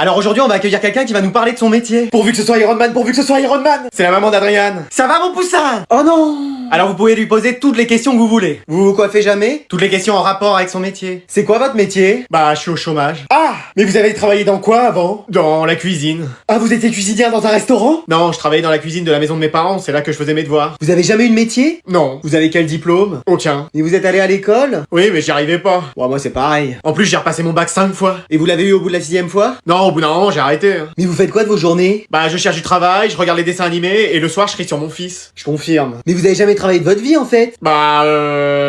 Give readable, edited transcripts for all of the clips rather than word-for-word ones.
Alors aujourd'hui, on va accueillir quelqu'un qui va nous parler de son métier. Pourvu que ce soit Iron Man, pourvu que ce soit Iron Man. C'est la maman d'Adriane. Ça va mon poussin? Oh non. Alors vous pouvez lui poser toutes les questions que vous voulez. Vous vous coiffez jamais? Toutes les questions en rapport avec son métier. C'est quoi votre métier? Bah, je suis au chômage. Ah, mais vous avez travaillé dans quoi avant? Dans la cuisine. Ah, vous étiez cuisinière dans un restaurant? Non, je travaillais dans la cuisine de la maison de mes parents, c'est là que je faisais mes devoirs. Vous avez jamais eu de métier? Non. Vous avez quel diplôme? Aucun. Et vous êtes allé à l'école? Oui, mais j'y arrivais pas. Ouais, moi c'est pareil. En plus, j'ai repassé mon bac 5 fois. Et vous l'avez eu au bout de la 6ème fois? Non, au bout d'un moment, j'ai arrêté. Mais vous faites quoi de vos journées? Bah, je cherche du travail, je regarde les dessins animés, et le soir, je crie sur mon fils. Je confirme. Mais vous avez jamais travaillé de votre vie, en fait? Bah,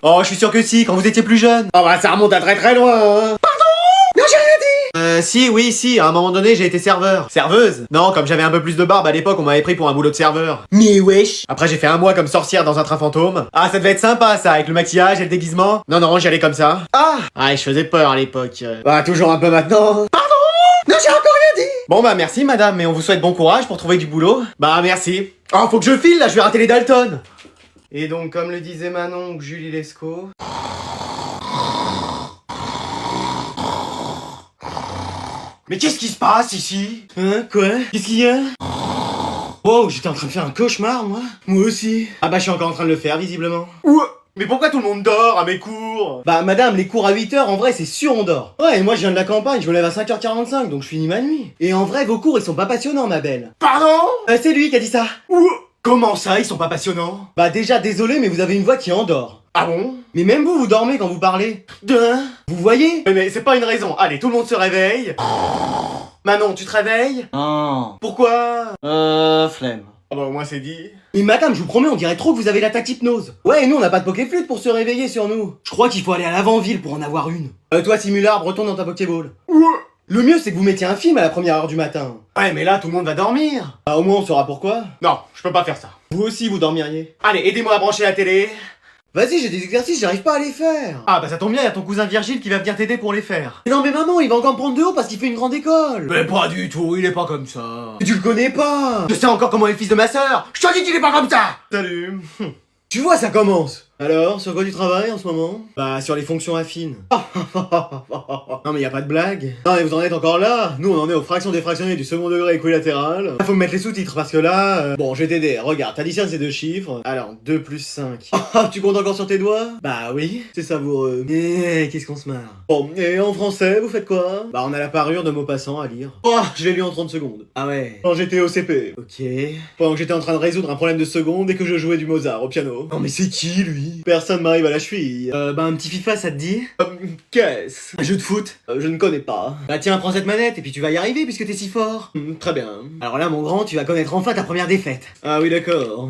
Oh, je suis sûr que si, quand vous étiez plus jeune. Oh bah, ça remonte à très très loin, hein. Non, j'ai rien dit. Si, à un moment donné, j'ai été serveur. Serveuse? Non, comme j'avais un peu plus de barbe à l'époque, on m'avait pris pour un boulot de serveur. Mais wesh. Après, j'ai fait un mois comme sorcière dans un train fantôme. Ah, ça devait être sympa, ça, avec le maquillage et le déguisement. Non, j'y allais comme ça. Ah, je faisais peur à l'époque. Bah, toujours un peu maintenant. Pardon? Non, j'ai encore rien dit. Bon bah, merci madame, mais on vous souhaite bon courage pour trouver du boulot. Bah, merci. Oh, faut que je file, là, je vais rater les Dalton. Et donc, comme le disait Manon ou Julie Lescaut... Mais qu'est-ce qui se passe ici? Hein, quoi? Qu'est-ce qu'il y a? Wow, j'étais en train de faire un cauchemar, moi. Moi aussi. Ah bah, je suis encore en train de le faire, visiblement. Ouah. Mais pourquoi tout le monde dort à mes cours? Bah madame, les cours à 8h, en vrai c'est sûr on dort. Ouais, et moi je viens de la campagne, je me lève à 5h45, donc je finis ma nuit. Et en vrai, vos cours ils sont pas passionnants, ma belle. Pardon? C'est lui qui a dit ça. Comment ça, ils sont pas passionnants? Bah déjà, désolé, mais vous avez une voix qui endort. Ah bon? Mais même vous dormez quand vous parlez. Vous voyez? Mais c'est pas une raison. Allez, tout le monde se réveille. Manon, tu te réveilles? Non. Pourquoi? Flemme. Ah bah au moins c'est dit. Mais madame, je vous promets, on dirait trop que vous avez l'attaque hypnose. Ouais, et nous on n'a pas de Pokéflûte pour se réveiller sur nous. Je crois qu'il faut aller à l'avant-ville pour en avoir une. Toi Simulard, retourne dans ta Pokéball. Le mieux c'est que vous mettiez un film à la première heure du matin. Ouais, mais là tout le monde va dormir. Ah, au moins on saura pourquoi. Non, je peux pas faire ça. Vous aussi vous dormiriez. Allez, aidez-moi à brancher la télé. Vas-y, j'ai des exercices, j'arrive pas à les faire. Ah bah ça tombe bien, y a ton cousin Virgile qui va venir t'aider pour les faire. Mais non mais maman, il va encore me prendre de haut parce qu'il fait une grande école. Mais pas du tout, il est pas comme ça. Mais tu le connais pas. Je sais encore comment est le fils de ma sœur. Je te dis qu'il est pas comme ça. Salut. Tu vois, ça commence. Alors, sur quoi tu travailles en ce moment? Bah, sur les fonctions affines. Non mais y a pas de blague. Non mais vous en êtes encore là. Nous on en est aux fractions défractionnées du second degré équilatéral. Faut me mettre les sous-titres parce que là... Bon, je vais t'aider. Regarde, t'additionnes ces deux chiffres. Alors, 2 plus 5. Tu comptes encore sur tes doigts? Bah oui, c'est savoureux. Et qu'est-ce qu'on se marre. Bon, et en français, vous faites quoi? Bah, on a la parure de mots passants à lire. Oh, je l'ai lu en 30 secondes. Ah ouais. Quand j'étais au CP. Ok. Pendant que j'étais en train de résoudre un problème de seconde et que je jouais du Mozart au piano. Non mais c'est qui lui? Personne m'arrive à la cheville. Bah un petit FIFA ça te dit? Qu'est-ce? Un jeu de foot? Je ne connais pas. Bah tiens, prends cette manette et puis tu vas y arriver puisque t'es si fort. Très bien. Alors là mon grand, tu vas connaître enfin ta première défaite. Ah oui d'accord.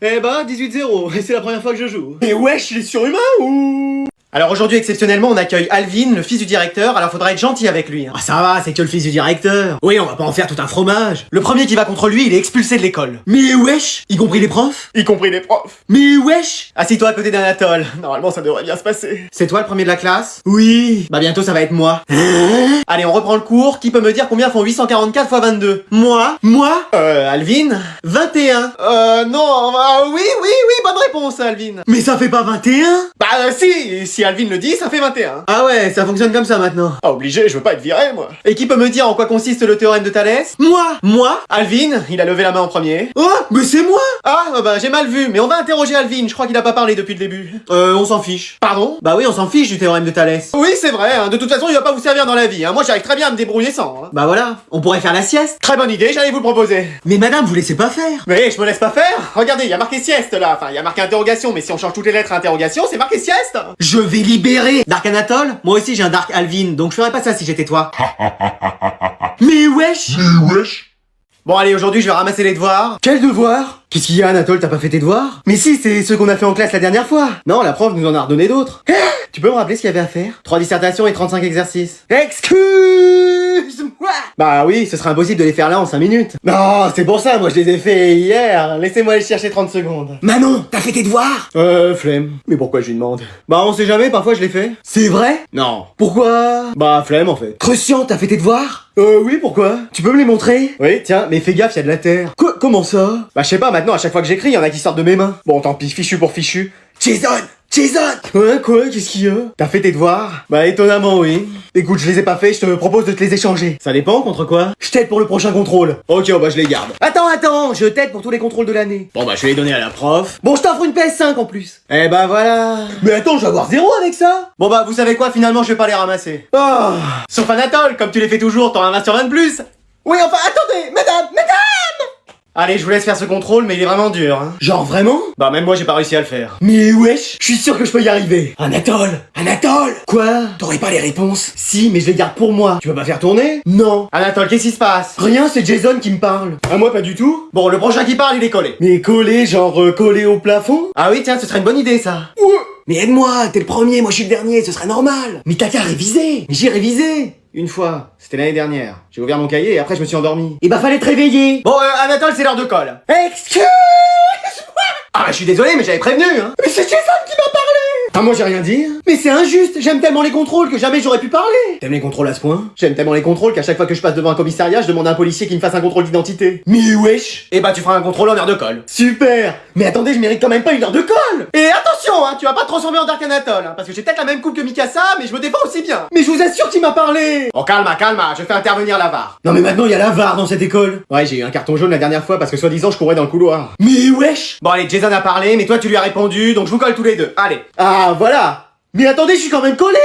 Eh bah 18-0, et c'est la première fois que je joue. Mais wesh, il est surhumain ou? Alors aujourd'hui, exceptionnellement, on accueille Alvin, le fils du directeur, alors faudra être gentil avec lui. Ah ça va, c'est que le fils du directeur. Oui, on va pas en faire tout un fromage. Le premier qui va contre lui, il est expulsé de l'école. Mais wesh, y compris les profs? Y compris les profs. Mais wesh. Assis-toi à côté d'Anatole. Normalement, ça devrait bien se passer. C'est toi le premier de la classe? Oui. Bah bientôt, ça va être moi. Allez, on reprend le cours. Qui peut me dire combien font 844 x 22? Moi? Alvin? 21. Non, oui, bonne réponse, Alvin. Mais ça fait pas 21? Bah si Alvin le dit, ça fait 21. Ah ouais, ça fonctionne comme ça maintenant. Ah obligé, je veux pas être viré moi. Et qui peut me dire en quoi consiste le théorème de Thalès? Moi? Alvin, il a levé la main en premier. Oh, mais c'est moi. Ah bah j'ai mal vu, mais on va interroger Alvin, je crois qu'il a pas parlé depuis le début. On s'en fiche. Pardon? Bah oui, on s'en fiche du théorème de Thalès. Oui, c'est vrai, hein. De toute façon, il va pas vous servir dans la vie, hein. Moi j'arrive très bien à me débrouiller sans. Hein. Bah voilà, on pourrait faire la sieste. Très bonne idée, j'allais vous le proposer. Mais madame, vous laissez pas faire. Mais je me laisse pas faire. Regardez, il y a marqué sieste là, enfin il y a marqué interrogation, mais si on change toutes les lettres à interrogation, c'est marqué sieste. Je vais libérer Dark Anatole. Moi aussi j'ai un Dark Alvin, donc je ferais pas ça si j'étais toi. Mais wesh. Bon allez, aujourd'hui je vais ramasser les devoirs. Quels devoirs? Qu'est-ce qu'il y a Anatole, t'as pas fait tes devoirs? Mais si, c'est ceux qu'on a fait en classe la dernière fois. Non, la prof nous en a redonné d'autres. Tu peux me rappeler ce qu'il y avait à faire? 3 dissertations et 35 exercices. Excuse-moi. Bah oui, ce serait impossible de les faire là en 5 minutes. Non, c'est pour ça, moi je les ai fait hier. Laissez-moi les chercher 30 secondes. Manon, t'as fait tes devoirs? Flemme. Mais pourquoi je lui demande? Bah on sait jamais, parfois je les fais. C'est vrai? Non. Pourquoi? Bah flemme en fait. Crucian, t'as fait tes devoirs? Oui, pourquoi? Tu peux me les montrer? Oui, tiens, mais fais gaffe, y a de la terre. Comment ça? Bah je sais pas, maintenant à chaque fois que j'écris, y en a qui sortent de mes mains. Bon, tant pis, fichu pour fichu. Jason, Jason! Ouais, quoi? Qu'est-ce qu'il y a? T'as fait tes devoirs? Bah, étonnamment, oui. Écoute, je les ai pas faits, je te propose de te les échanger. Ça dépend, contre quoi? Je t'aide pour le prochain contrôle. Ok, bah je les garde. Attends, je t'aide pour tous les contrôles de l'année. Bon, bah je vais les donner à la prof. Bon, je t'offre une PS5 en plus. Eh bah voilà. Mais attends, je vais avoir 0 avec ça. Bon bah, vous savez quoi, finalement, je vais pas les ramasser. Oh. Sauf Anatole, comme tu les fais toujours, t'en ramasses sur 20 de plus. Oui, enfin, attendez, mesdames! Allez, je vous laisse faire ce contrôle, mais il est vraiment dur, hein. Genre vraiment? Bah même moi j'ai pas réussi à le faire. Mais wesh, je suis sûr que je peux y arriver. Anatole! Quoi? T'aurais pas les réponses? Si, mais je les garde pour moi. Tu peux pas faire tourner? Non. Anatole, qu'est-ce qui se passe? Rien, c'est Jason qui me parle. À moi pas du tout? Bon, le prochain qui parle, il est collé. Mais collé, genre collé au plafond? Ah oui, tiens, ce serait une bonne idée ça. Mais aide-moi, t'es le premier, moi je suis le dernier, ce serait normal. Mais t'as qu'à réviser. Mais j'ai révisé. Une fois, c'était l'année dernière. J'ai ouvert mon cahier et après je me suis endormi. Et bah fallait te réveiller. Bon, Anatole, c'est l'heure de colle. Excuse-moi. Ah, je suis désolé, mais j'avais prévenu, hein. Mais c'est Jason qui m'a parlé. Ah, moi j'ai rien dit. Mais c'est injuste, j'aime tellement les contrôles que jamais j'aurais pu parler. T'aimes les contrôles à ce point? J'aime tellement les contrôles qu'à chaque fois que je passe devant un commissariat, je demande à un policier qui me fasse un contrôle d'identité. Mais wesh. Et bah tu feras un contrôle en heure de colle. Super. Mais attendez, je mérite quand même pas une heure de colle. Et attention, hein, tu vas pas te transformer en Dark Anatole, hein, parce que j'ai peut-être la même coupe que Mikasa, mais je me défends aussi bien. Mais je vous assure qu'il m'a parlé. Oh calma, je fais intervenir la VAR. Non mais maintenant il y a la VAR dans cette école. Ouais, j'ai eu un carton jaune la dernière fois parce que soi-disant je courais dans le couloir. Mais wesh. Bon allez, Jason a parlé, mais toi tu lui as répondu, donc je vous colle tous les deux. Allez. Ah voilà. Mais attendez, je suis quand même collé.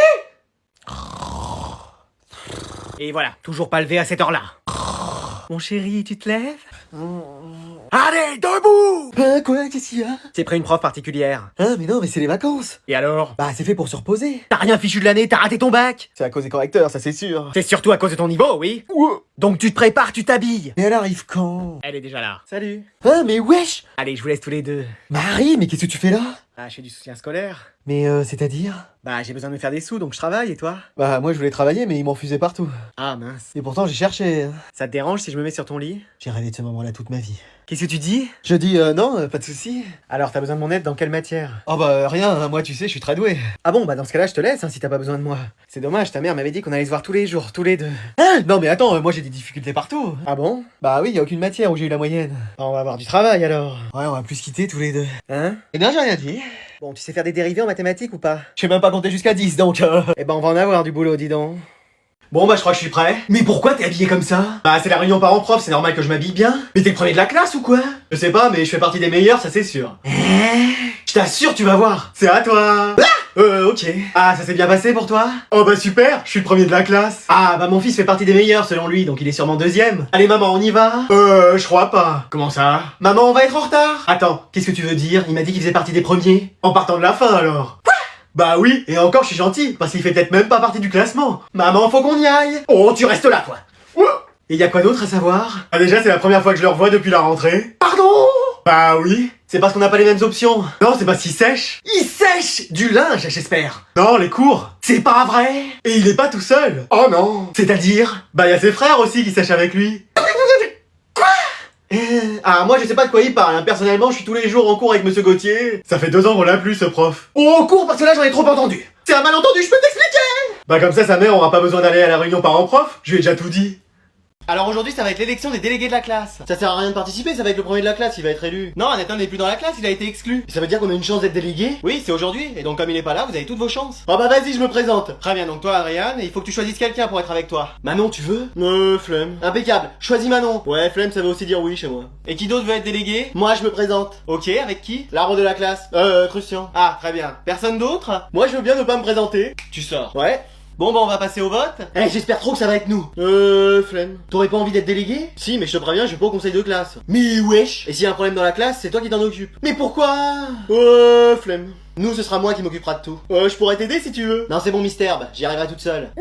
Et voilà, toujours pas levé à cette heure-là. Mon chéri, tu te lèves? Allez, debout! Quoi? Qu'est-ce qu'il y a? C'est pris une prof particulière. Ah, mais non, mais c'est les vacances. Et alors? Bah, c'est fait pour se reposer. T'as rien fichu de l'année, t'as raté ton bac. C'est à cause des correcteurs, ça c'est sûr. C'est surtout à cause de ton niveau, oui? Donc tu te prépares, tu t'habilles. Et elle arrive quand? Elle est déjà là. Salut. Ah, mais wesh! Allez, je vous laisse tous les deux. Marie, mais qu'est-ce que tu fais là? Bah, je fais du soutien scolaire. Mais c'est-à-dire? Bah, j'ai besoin de me faire des sous, donc je travaille, et toi? Bah, moi je voulais travailler, mais ils m'en refusaient partout. Ah, mince. Et pourtant j'ai cherché. Ça te dérange si je me mets sur ton lit? J'ai rêvé de ce moment-là toute ma vie. Qu'est-ce que tu dis? Je dis non, pas de soucis. Alors, t'as besoin de mon aide dans quelle matière? Oh bah, rien, hein, moi tu sais, je suis très doué. Ah bon, bah dans ce cas-là, je te laisse, hein, si t'as pas besoin de moi. C'est dommage, ta mère m'avait dit qu'on allait se voir tous les jours, tous les deux. Hein? Non mais attends, moi j'ai des difficultés partout. Ah bon? Bah oui, y a aucune matière où j'ai eu la moyenne. Ah, on va avoir du travail alors. Ouais, on va plus se quitter tous les deux. Hein? Eh bien, j'ai rien dit. Bon, tu sais faire des dérivés en mathématiques ou pas? Je sais même pas compter jusqu'à 10, donc Eh ben, on va en avoir du boulot, dis donc. Bon bah je crois que je suis prêt. Mais pourquoi t'es habillé comme ça? Bah c'est la réunion parents-prof, c'est normal que je m'habille bien. Mais t'es le premier de la classe ou quoi? Je sais pas, mais je fais partie des meilleurs, ça c'est sûr. Je t'assure, tu vas voir. C'est à toi. Ok. Ah, ça s'est bien passé pour toi? Oh bah super, je suis le premier de la classe. Ah bah mon fils fait partie des meilleurs selon lui, donc il est sûrement deuxième. Allez maman, on y va? Je crois pas. Comment ça? Maman, on va être en retard. Attends, qu'est-ce que tu veux dire? Il m'a dit qu'il faisait partie des premiers. En partant de la fin alors. Bah oui, et encore je suis gentil, parce qu'il fait peut-être même pas partie du classement. Maman, faut qu'on y aille. Oh, tu restes là, toi. Et y a quoi d'autre à savoir? Ah déjà, c'est la première fois que je le revois depuis la rentrée. Pardon? Bah oui. C'est parce qu'on n'a pas les mêmes options. Non, c'est parce qu'il sèche. Il sèche du linge, j'espère. Non, les cours. C'est pas vrai. Et il est pas tout seul. Oh non. C'est-à-dire? Bah y a ses frères aussi qui sèchent avec lui. Ah, moi je sais pas de quoi il parle, hein. Personnellement je suis tous les jours en cours avec Monsieur Gauthier. Ça fait 2 ans qu'on l'a plus ce prof. Oh, en cours parce que là j'en ai trop entendu. C'est un malentendu, je peux t'expliquer. Bah comme ça sa mère aura pas besoin d'aller à la réunion parents-prof, je lui ai déjà tout dit. Alors aujourd'hui ça va être l'élection des délégués de la classe. Ça sert à rien de participer, ça va être le premier de la classe, il va être élu. Non, Anatole n'est plus dans la classe, il a été exclu. Et ça veut dire qu'on a une chance d'être délégué? Oui, c'est aujourd'hui, et donc comme il est pas là, vous avez toutes vos chances. Oh bah vas-y, je me présente. Très bien, donc toi Adrien, il faut que tu choisisses quelqu'un pour être avec toi. Manon, tu veux? Flemme. Impeccable, choisis Manon. Ouais, flemme, ça veut aussi dire oui chez moi. Et qui d'autre veut être délégué? Moi je me présente. Ok, avec qui? L'arbre de la classe. Christian. Ah, très bien. Personne d'autre? Moi je veux bien ne pas me présenter. Tu sors. Ouais. Bon bah on va passer au vote. J'espère trop que ça va être nous. Flemme. T'aurais pas envie d'être délégué? Si, mais je te préviens, je vais pas au conseil de classe. Mais wesh. Et s'il y a un problème dans la classe, c'est toi qui t'en occupes. Mais pourquoi? Flemme. Nous, ce sera moi qui m'occupera de tout. Je pourrais t'aider si tu veux. Non, c'est bon, Misterbe, j'y arriverai toute seule.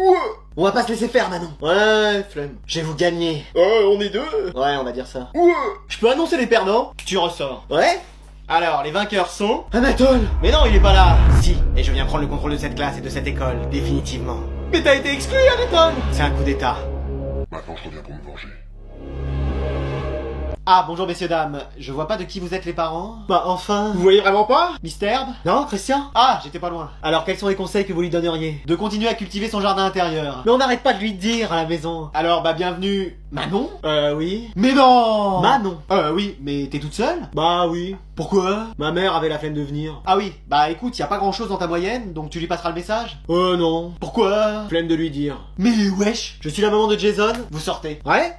On va pas se laisser faire, Manon. Ouais, flemme. Je vais vous gagner. On est 2. Ouais, on va dire ça. Je peux annoncer les perdants? Tu ressors. Ouais? Alors, les vainqueurs sont... Anatole! Mais non, il est pas là! Si, et je viens prendre le contrôle de cette classe et de cette école, définitivement. Mais t'as été exclu, Anatole! C'est un coup d'état. Maintenant, je reviens pour me venger. Ah, bonjour messieurs dames, je vois pas de qui vous êtes les parents. Bah enfin. Vous voyez vraiment pas Mister Herbe? Non, Christian? Ah, j'étais pas loin. Alors quels sont les conseils que vous lui donneriez? De continuer à cultiver son jardin intérieur. Mais on n'arrête pas de lui dire à la maison. Alors, bah bienvenue... Manon? Oui. Mais non! Manon. Oui, mais t'es toute seule? Bah oui. Pourquoi? Ma mère avait la flemme de venir. Ah oui, bah écoute, y a pas grand chose dans ta moyenne, donc tu lui passeras le message? Non. Pourquoi? Flemme de lui dire. Mais wesh! Je suis la maman de Jason. Vous sortez. Ouais?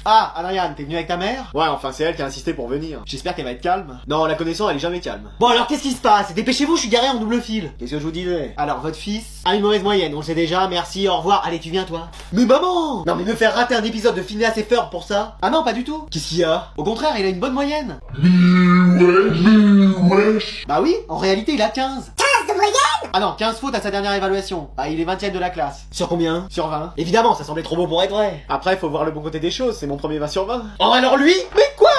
Ah, Adriane, t'es venue avec ta mère? Ouais, enfin c'est elle qui a insisté pour venir. J'espère qu'elle va être calme. Non, la connaissant, elle est jamais calme. Bon alors qu'est-ce qui se passe? Dépêchez-vous, je suis garé en double fil. Qu'est-ce que je vous disais? Alors, votre fils? Ah, une mauvaise moyenne, on le sait déjà, merci, au revoir. Allez, tu viens toi. Mais maman! Non mais me faire rater un épisode de Phineas et Ferb pour ça? Ah non, pas du tout. Qu'est-ce qu'il y a? Au contraire, il a une bonne moyenne. Wesh. Bah oui, en réalité, il a 15. 15 de moyenne? Ah non, 15 fautes à sa dernière évaluation. Bah, il est 20ème de la classe. Sur combien? Sur 20. Évidemment, ça semblait trop beau pour être vrai. Après, faut voir le bon côté des choses, c'est mon premier 20 sur 20. Oh alors lui? Mais quoi?